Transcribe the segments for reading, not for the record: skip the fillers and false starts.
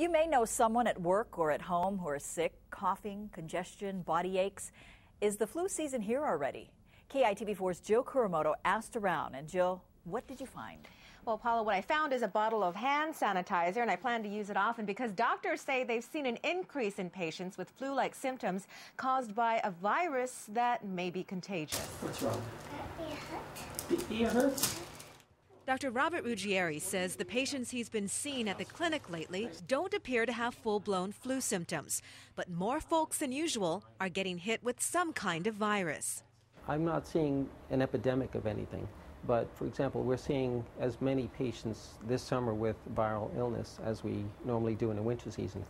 You may know someone at work or at home who are sick, coughing, congestion, body aches. Is the flu season here already? KITV4's Jill KURAMOTO asked around. And Jill, what did you find? Well, Paula, what I found is a bottle of hand sanitizer, and I plan to use it often because doctors say they've seen an increase in patients with flu-like symptoms caused by a virus that may be contagious. What's wrong? The ear hurts? Dr. Robert Ruggieri says the patients he's been seeing at the clinic lately don't appear to have full-blown flu symptoms, but more folks than usual are getting hit with some kind of virus. I'm not seeing an epidemic of anything, but for example, we're seeing as many patients this summer with viral illness as we normally do in the winter season.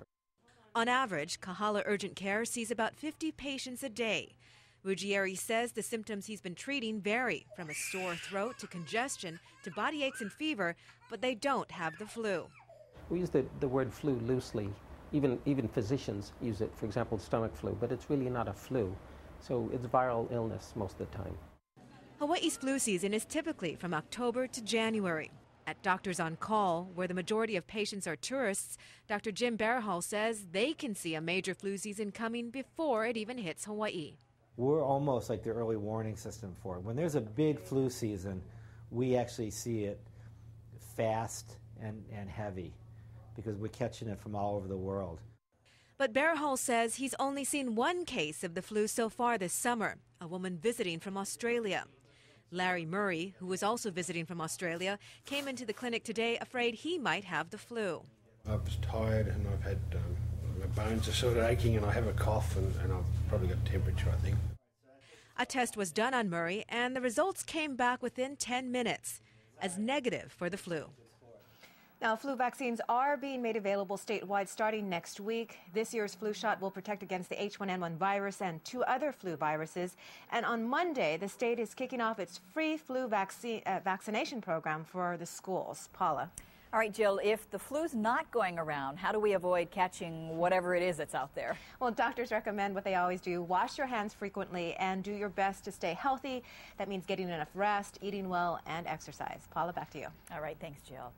On average, KAHALA Urgent Care sees about 50 patients a day. Ruggieri says the symptoms he's been treating vary from a sore throat to congestion to body aches and fever, but they don't have the flu. We use the word flu loosely. Even physicians use it, for example, stomach flu, but it's really not a flu. So it's viral illness most of the time. Hawaii's flu season is typically from October to January. At Doctors on Call, where the majority of patients are tourists, Dr. Jim Barahal says they can see a major flu season coming before it even hits Hawaii. We're almost like the early warning system for it. When there's a big flu season, we actually see it fast and heavy because we're catching it from all over the world. But Barahal says he's only seen one case of the flu so far this summer, a woman visiting from Australia. Larry Murray, who was also visiting from Australia, came into the clinic today afraid he might have the flu. I was tired and I've had my bones are sort of aching and I have a cough and I've probably got temperature, I think. A test was done on Murray and the results came back within 10 minutes as negative for the flu. Now, flu vaccines are being made available statewide starting next week. This year's flu shot will protect against the H1N1 virus and 2 other flu viruses. And on Monday, the state is kicking off its free flu vaccination program for the schools. Paula. All right, Jill, if the flu's not going around, how do we avoid catching whatever it is that's out there? Well, doctors recommend what they always do. Wash your hands frequently and do your best to stay healthy. That means getting enough rest, eating well, and exercise. Paula, back to you. All right, thanks, Jill.